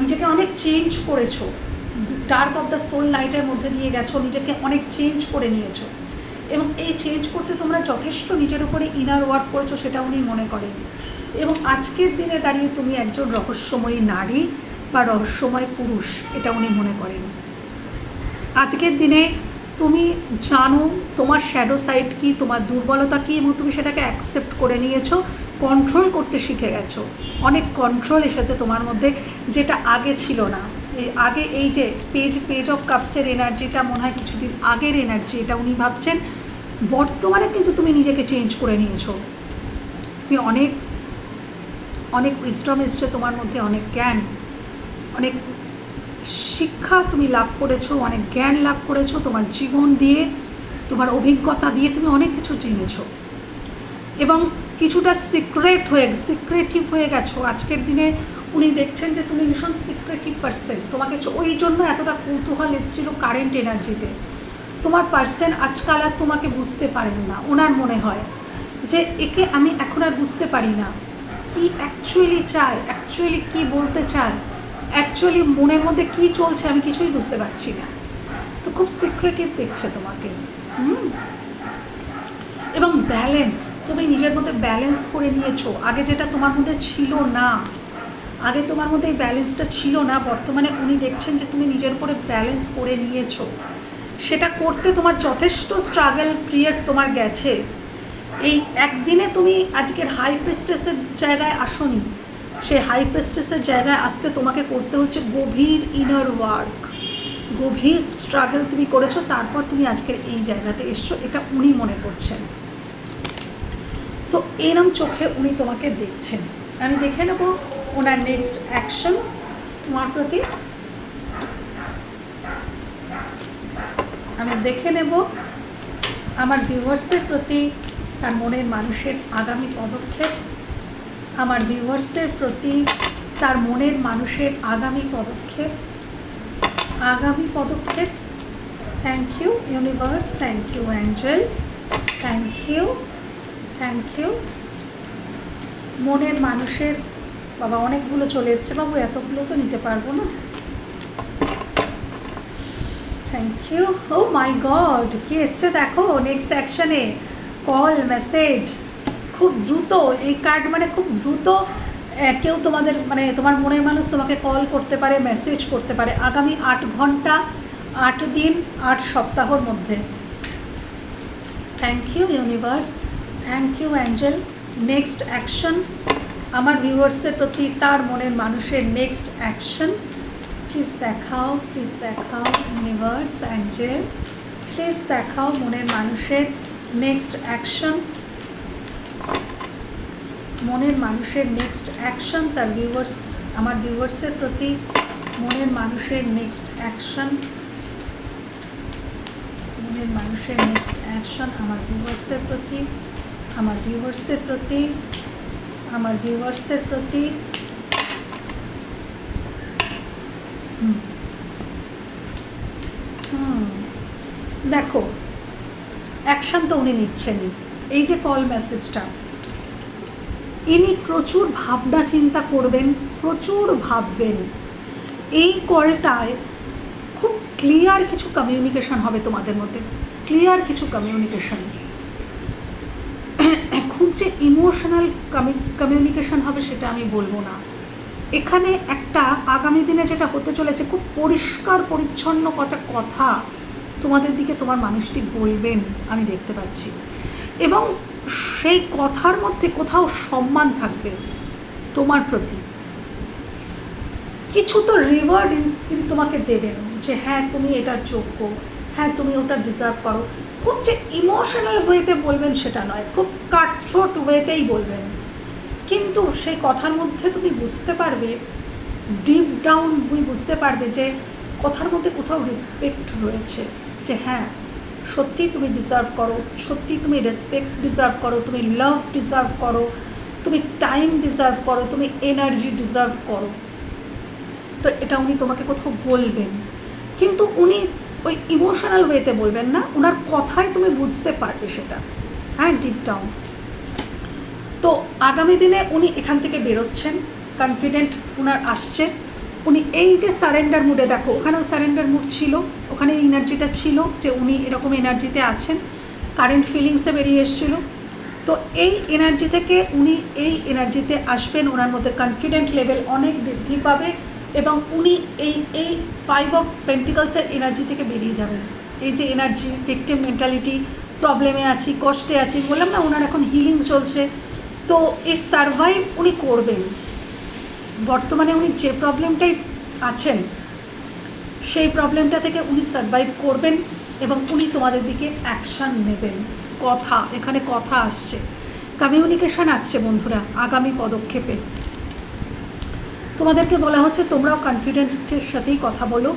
[SPEAKER 1] নিজেকে অনেক চেঞ্জ করেছো, ডার্ক অফ দ্য সোল লাইটের মধ্যে দিয়ে গেছো, নিজেকে অনেক চেঞ্জ করে নিয়েছো, এবং এই চেঞ্জ করতে তোমরা যথেষ্ট নিজের উপরে ইনার ওয়ার্ক করেছো, সেটা উনি মনে করেন। এবং আজকের দিনে দাঁড়িয়ে তুমি একজন রহস্যময়ী নারী বা রহস্যময় পুরুষ, এটা উনি মনে করেন। আজকের দিনে তুমি জানো তোমার শ্যাডো সাইড কী, তোমার দুর্বলতা কী, এবং তুমি সেটাকে অ্যাকসেপ্ট করে নিয়েছো, কন্ট্রোল করতে শিখে গেছো। অনেক কন্ট্রোল এসেছে তোমার মধ্যে, যেটা আগে ছিল না। আগে এই যে পেজ অফ কাপসের এনার্জিটা মনে হয় কিছুদিন আগের এনার্জি, এটা উনি ভাবছেন। বর্তমানে কিন্তু তুমি নিজেকে চেঞ্জ করে নিয়েছো, তুমি অনেক অনেক উইজডম এসছে তোমার মধ্যে, অনেক জ্ঞান, অনেক শিক্ষা তুমি লাভ করেছো, অনেক জ্ঞান লাভ করেছো, তোমার জীবন দিয়ে, তোমার অভিজ্ঞতা দিয়ে তুমি অনেক কিছু জেনেছো, এবং কিছুটা সিক্রেটিভ হয়ে গেছো। আজকের দিনে উনি দেখছেন যে তুমি ভীষণ সিক্রেটিভ পার্সন, তোমাকে ওই জন্য এতটা কৌতূহল এসেছিলো কারেন্ট এনার্জিতে। তোমার পার্সন আজকাল আর তোমাকে বুঝতে পারেন না, ওনার মনে হয় যে একে আমি এখন আর বুঝতে পারি না, কি অ্যাকচুয়ালি চায়, অ্যাকচুয়ালি কি বলতে চায়, অ্যাকচুয়ালি মনের মধ্যে কি চলছে আমি কিছুই বুঝতে পারছি না। তো খুব সিক্রেটিভ দেখছে তোমাকে। এবং ব্যালেন্স, তুমি নিজের মধ্যে ব্যালেন্স করে নিয়েছো, আগে যেটা তোমার মধ্যে ছিল না, আগে তোমার মধ্যে এই ব্যালেন্সটা ছিল না, বর্তমানে উনি দেখছেন যে তুমি নিজের উপরে ব্যালেন্স করে নিয়েছো। সেটা করতে তোমার যথেষ্ট স্ট্রাগল পিরিয়ড তোমার গেছে। এই একদিনে তুমি আজকের হাই প্রিস্টেসের জায়গায় আসোনি, সেই হাই প্রিস্টেসের জায়গায় আসতে তোমাকে করতে হচ্ছে গভীর ইনার ওয়ার্ক, গভীর স্ট্রাগল তুমি করেছো, তারপর তুমি আজকের এই জায়গাতে এসছো, এটা উনি মনে করছেন। তো এরম চোখে উনি তোমাকে দেখছেন। আমি দেখে নেব ওনার নেক্সট অ্যাকশন তোমার প্রতি। আমি দেখে নেব আমার ভিউয়ার্সের প্রতি তার মনের মানুষের আগামী পদক্ষেপ। আমার ভিউয়ার্সের প্রতি তার মনের মানুষের আগামী পদক্ষেপ। Thank you universe, thank you angel, thank you. মনের মানুষের বাবা অনেকগুলো চলে এসছে বাবু, এতগুলো তো নিতে পারবো না। Thank you. Oh my god, কি এসছে দেখো নেক্সট অ্যাকশনে, কল মেসেজ খুব দ্রুত। এই কার্ড মানে খুব দ্রুত কেউ তোমাদের মানে তোমার মনের মানুষ তোমাকে কল করতে পারে, মেসেজ করতে পারে আগামী 8 ঘন্টা, 8 দিন, 8 সপ্তাহর মধ্যে। Thank you universe, thank you angel. Next action আমার ভিউয়ার্সের প্রতি তার মনের মানুষের নেক্সট অ্যাকশন প্লিজ দেখাও, প্লিজ দেখাও ইউনিভার্স, অ্যাঞ্জেল প্লিজ দেখাও মনের মানুষের নেক্সট অ্যাকশন। মনের মানুষের নেক্সট অ্যাকশন তার ভিউয়ার্স, আমার ভিউয়ার্সের প্রতি মনের মানুষের নেক্সট অ্যাকশন। মনের মানুষের নেক্সট অ্যাকশন আমার ভিউয়ার্সের প্রতি, আমার ভিউয়ার্সের প্রতি, আমার ভিউয়ার্সের প্রতি। দেখো অ্যাকশন তো উনি নিচ্ছেনই। এই যে কল মেসেজটা, ইনি প্রচুর ভাবনা চিন্তা করবেন, প্রচুর ভাববেন। এই কলটায় খুব ক্লিয়ার কিছু কমিউনিকেশন হবে তোমাদের মধ্যে, ক্লিয়ার কিছু কমিউনিকেশন। খুব যে ইমোশনাল কমিউনিকেশন হবে সেটা আমি বলবো না। এখানে একটা আগামী দিনে যেটা হতে চলেছে, খুব পরিষ্কার পরিচ্ছন্ন কথা তোমাদের দিকে তোমার মানুষটি বলবেন আমি দেখতে পাচ্ছি, এবং সেই কথার মধ্যে কোথাও সম্মান থাকবে তোমার প্রতি। কিছু তো রিওয়ার্ড তিনি তোমাকে দেবেন যে হ্যাঁ তুমি এটার যোগ্য, হ্যাঁ তুমি ওটা ডিজার্ভ করো। খুব যে ইমোশনাল ওয়েতে বলবেন সেটা নয়, খুব কাটথ্রোট ওয়েতেই বলবেন, কিন্তু সেই কথার মধ্যে তুমি বুঝতে পারবে, ডিপ ডাউন তুমি বুঝতে পারবে যে কথার মধ্যে কোথাও রেসপেক্ট রয়েছে, যে হ্যাঁ সত্যি তুমি ডিজার্ভ করো, সত্যি তুমি রেসপেক্ট ডিজার্ভ করো, তুমি লাভ ডিজার্ভ করো, তুমি টাইম ডিজার্ভ করো, তুমি এনার্জি ডিজার্ভ করো। তো এটা উনি তোমাকে কোথাও বলবেন, কিন্তু উনি ওই ইমোশনাল ওয়েতে বলবেন না, ওনার কথায় তুমি বুঝতে পারবে সেটা, হ্যাঁ ডিপ ডাউন। তো আগামী দিনে উনি এখান থেকে বেরোচ্ছেন, কনফিডেন্ট ওনার আসছে। উনি এই যে সারেন্ডার মুডে, দেখো ওখানেও সারেন্ডার মুড ছিল, ওখানে এনার্জিটা ছিল যে উনি এরকম এনার্জিতে আছেন, কারেন্ট ফিলিংসে বেরিয়ে এসেছিল। তো এই এনার্জি থেকে উনি এই এনার্জিতে আসবেন, ওনার মধ্যে কনফিডেন্ট লেভেল অনেক বৃদ্ধি পাবে, এবং উনি এই 5 অফ পেন্টিকলসের এনার্জি থেকে বেরিয়ে যাবেন। এই যে এনার্জি, ভিকটিম মেন্টালিটি, প্রবলেমে আছি, কষ্টে আছি, বললাম না ওনার এখন হিলিং চলছে, তো এই সারভাইভ উনি করবেন। বর্তমানে উনি যে প্রবলেমটাই আছেন সেই প্রবলেমটা থেকে উনি সারভাইভ করবেন, এবং উনি তোমাদের দিকে অ্যাকশান নেবেন। কথা, এখানে কথা আসছে, কমিউনিকেশান আসছে বন্ধুরা আগামী পদক্ষেপে। তোমাদেরকে বলা হচ্ছে তোমরাও কনফিডেন্সের সাথেই কথা বলো।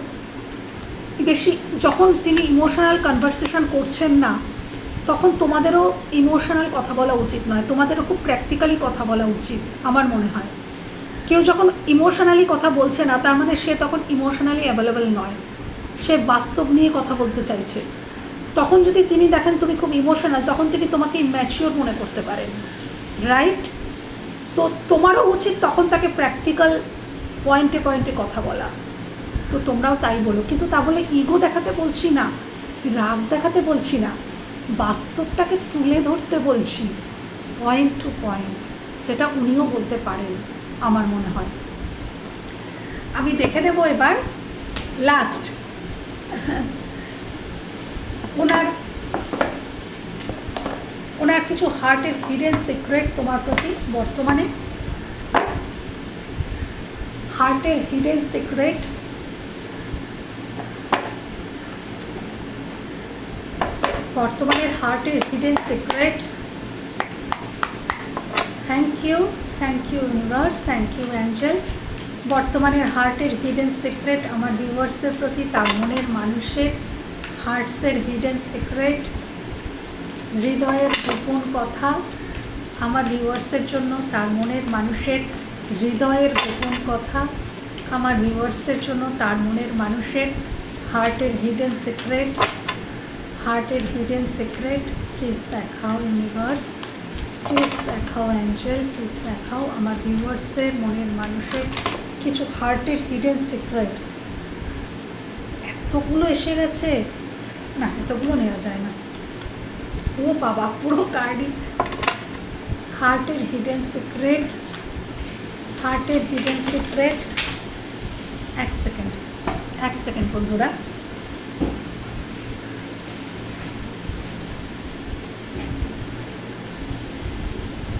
[SPEAKER 1] বেশি যখন তিনি ইমোশনাল কনভারসেশন করছেন না, তখন তোমাদেরও ইমোশনাল কথা বলা উচিত নয়, তোমাদেরও খুব প্র্যাকটিক্যালি কথা বলা উচিত আমার মনে হয়। কেউ যখন ইমোশনালি কথা বলছে না, তার মানে সে তখন ইমোশনালি অ্যাভেলেবল নয়, সে বাস্তব নিয়ে কথা বলতে চাইছে। তখন যদি তিনি দেখেন তুমি খুব ইমোশনাল, তখন তিনি তোমাকে ইম্যাচিওর মনে করতে পারেন, রাইট? তো তোমারও উচিত তখন তাকে প্র্যাকটিক্যাল পয়েন্টে পয়েন্টে কথা বলা। তো তোমরাও তাই বলো, কিন্তু তা বলে ইগো দেখাতে বলছি না, রাগ দেখাতে বলছি না, বাস্তবটাকে তুলে ধরতে বলছি, পয়েন্ট টু পয়েন্ট, যেটা উনিও বলতে পারেন আমার মনে হয়। আমি দেখে নেব এবার লাস্ট ওনার কিছু হার্টের হিডেন সিক্রেট তোমার প্রতি বর্তমানে, হার্টের হিডেন সিক্রেট। বর্তমানের হার্টের hidden secret. Thank you universe, thank you angel. বর্তমানের হার্টের হিডেন সিক্রেট আমার ভিউয়ার্সদের প্রতি, তার মনের মানুষের হার্টসের হিডেন সিক্রেট, হৃদয়ের গোপন কথা আমার ভিউয়ার্সের জন্য, তার মনের মানুষের হৃদয়ের গোপন কথা আমার ভিউয়ার্সের জন্য, তার মনের মানুষের হার্টের হিডেন সিক্রেট, হার্টের হিডেন সিক্রেট। প্লিজ দেখাও ইউনিভার্স, প্লিজ দেখাও অ্যাঞ্জেল, প্লিজ দেখাও আমার ভিউয়ার্সদের মনের মানুষের কিছু হার্টের হিডেন সিক্রেট। এতগুলো এসে গেছে, না এতগুলো নেওয়া যায় না। ও বাবা, পুরো কার্ডই হার্টের হিডেন সিক্রেট, হার্টের হিডেন সিক্রেট। এক সেকেন্ড বন্ধুরা,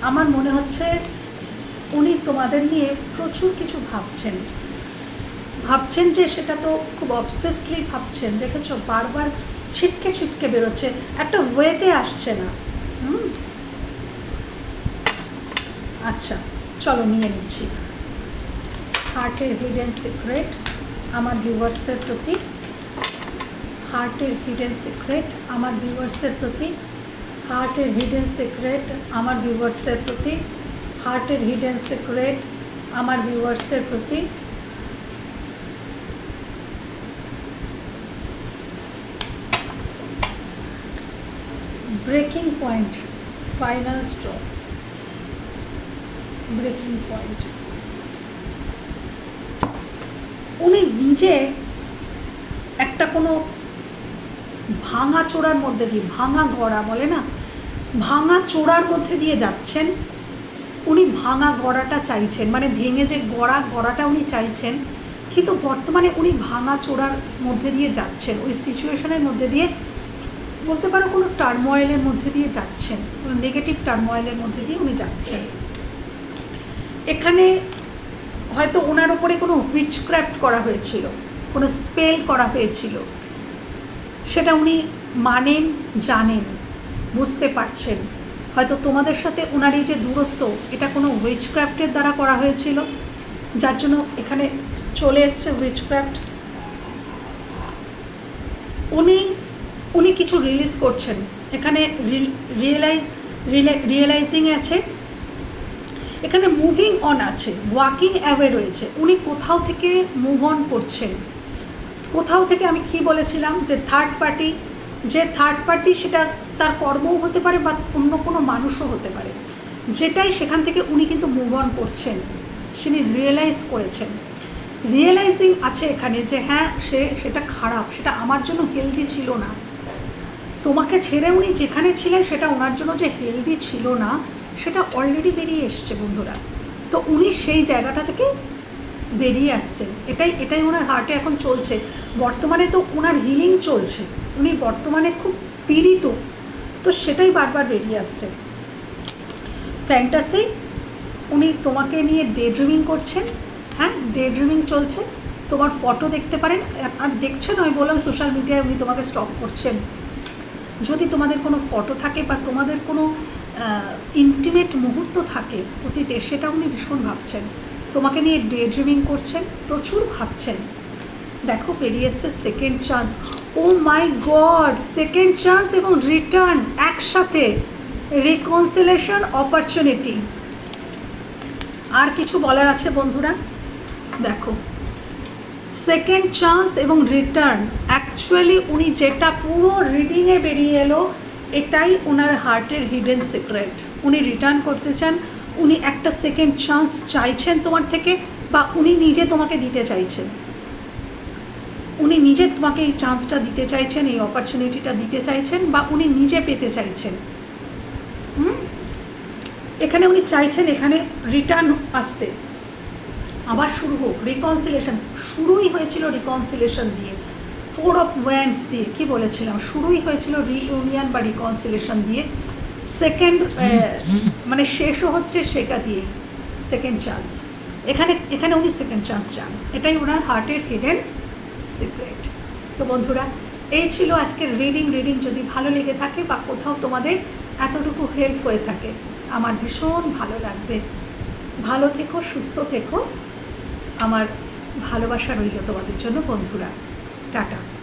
[SPEAKER 1] আমার মনে হচ্ছে উনি তোমাদের নিয়ে প্রচুর কিছু ভাবছেন যে সেটা তো খুব অবসেসডলি ভাবছেন, দেখেছো বারবার ছিটকে বেরোচ্ছে, একটা ওয়েতে আসছে না। আচ্ছা চলো নিয়ে নিচ্ছি। হার্টের হিডেন সিক্রেট আমার ভিউয়ার্সদের প্রতি, হার্টের হিডেন সিক্রেট আমার ভিউয়ার্সের প্রতি, হার্টের হিডেন সিক্রেট আমার ভিউয়ার্সের প্রতি, হার্টের হিডেন সিক্রেট আমার ভিউয়ার্সের প্রতি। Breaking point, final straw, breaking point. উনি নিজে একটা কোনো ভাঙা চোরার মধ্যে দিয়ে, ভাঙা গড়া বলে না, ভাঙা চোরার মধ্যে দিয়ে যাচ্ছেন। উনি ভাঙা গড়াটা চাইছেন, মানে ভেঙে যে গড়াটা উনি চাইছেন, কিন্তু বর্তমানে উনি ভাঙা চোরার মধ্যে দিয়ে যাচ্ছেন, ওই সিচুয়েশনের মধ্যে দিয়ে, বলতে পারো কোনো টার্ময়েলের মধ্যে দিয়ে যাচ্ছেন, কোনো নেগেটিভ টার্ময়েলের মধ্যে দিয়ে উনি যাচ্ছেন। এখানে হয়তো ওনার ওপরে কোনো উইচক্রাফট করা হয়েছিল, কোনো স্পেল করা হয়েছিল, সেটা উনি মানেন, জানেন, বুঝতে পারছেন। হয়তো তোমাদের সাথে ওনার এই যে দূরত্ব, এটা কোনো উইচক্রাফটের দ্বারা করা হয়েছিল, যার জন্য এখানে চলে এসছে উইচক্রাফট। উনি কিছু রিলিজ করছেন, এখানে রিয়েলাইজিং আছে, এখানে মুভিং অন আছে, ওয়াকিং অ্যাওয়ে রয়েছে। উনি কোথাও থেকে মুভ অন করছেন, কোথাও থেকে। আমি কি বলেছিলাম যে থার্ড পার্টি সেটা তার কর্মও হতে পারে বা অন্য কোনো মানুষও হতে পারে, যেটাই সেখান থেকে উনি কিন্তু মুভ অন করছেন, তিনি রিয়েলাইজ করেছেন। রিয়েলাইজিং আছে এখানে যে হ্যাঁ সেটা খারাপ, সেটা আমার জন্য হেলদি ছিল না। তোমাকে ছেড়ে উনি যেখানে ছিলেন সেটা ওনার জন্য যে হেলদি ছিল না, সেটা অলরেডি বেরিয়ে এসছে বন্ধুরা। তো উনি সেই জায়গাটা থেকে বেরিয়ে আসছেন, এটাই ওনার হার্টে এখন চলছে। বর্তমানে তো ওনার হিলিং চলছে, উনি বর্তমানে খুব পীড়িত, তো সেটাই বারবার বেরিয়ে আসছে। ফ্যান্টাসি, উনি তোমাকে নিয়ে ডে ড্রিমিং করছেন, হ্যাঁ ডে ড্রিমিং চলছে। তোমার ফটো দেখতে পারেন, আর দেখছেন, আমি বললাম সোশ্যাল মিডিয়ায় উনি তোমাকে স্টক করছেন। যদি তোমাদের কোনো ফটো থাকে বা তোমাদের কোনো ইন্টিমেট মুহূর্ত থাকে অতীতে, সেটা উনি ভীষণ ভাবছেন, তোমাকে নিয়ে ডে ড্রিমিং করছেন, প্রচুর ভাবছেন। দেখো বেরিয়ে এসছে second chance. O my god, second chance এবং রিটার্ন একসাথে, রিকনসিলেশন, অপরচুনিটি। আর কিছু বলার আছে বন্ধুরা? দেখো সেকেন্ড চান্স এবং রিটার্ন, অ্যাকচুয়ালি উনি যেটা পুরো রিডিংয়ে বেরিয়ে এলো, এটাই ওনার হার্টের হিডেন সিক্রেট। উনি রিটার্ন করতে চান, উনি একটা সেকেন্ড চান্স চাইছেন তোমার থেকে, বা উনি নিজে তোমাকে দিতে চাইছেন, উনি নিজে তোমাকে এই চান্সটা দিতে চাইছেন, এই অপরচুনিটিটা দিতে চাইছেন, বা উনি নিজে পেতে চাইছেন। এখানে উনি চাইছেন এখানে রিটার্ন আসতে, আবার শুরু হোক রিকনসিলেশন। শুরুই হয়েছিল রিকনসিলেশন দিয়ে, 4 of Wands দিয়ে, কি বলেছিলাম, শুরুই হয়েছিল রিইউনিয়ন বা রিকনসিলেশন দিয়ে। সেকেন্ড মানে শেষও হচ্ছে সেটা দিয়েই, সেকেন্ড চান্স। এখানে উনি সেকেন্ড চান্স চান, এটাই ওনার হার্টের হিডেন সিক্রেট। তো বন্ধুরা, এই ছিল আজকের রিডিং। যদি ভালো লেগে থাকে বা কোথাও তোমাদের এতটুকু হেল্প হয়ে থাকে, আমার ভীষণ ভালো লাগবে। ভালো থেকো, সুস্থ থেকো। আমার ভালোবাসা রইল তোমাদের জন্য বন্ধুরা। টাটা।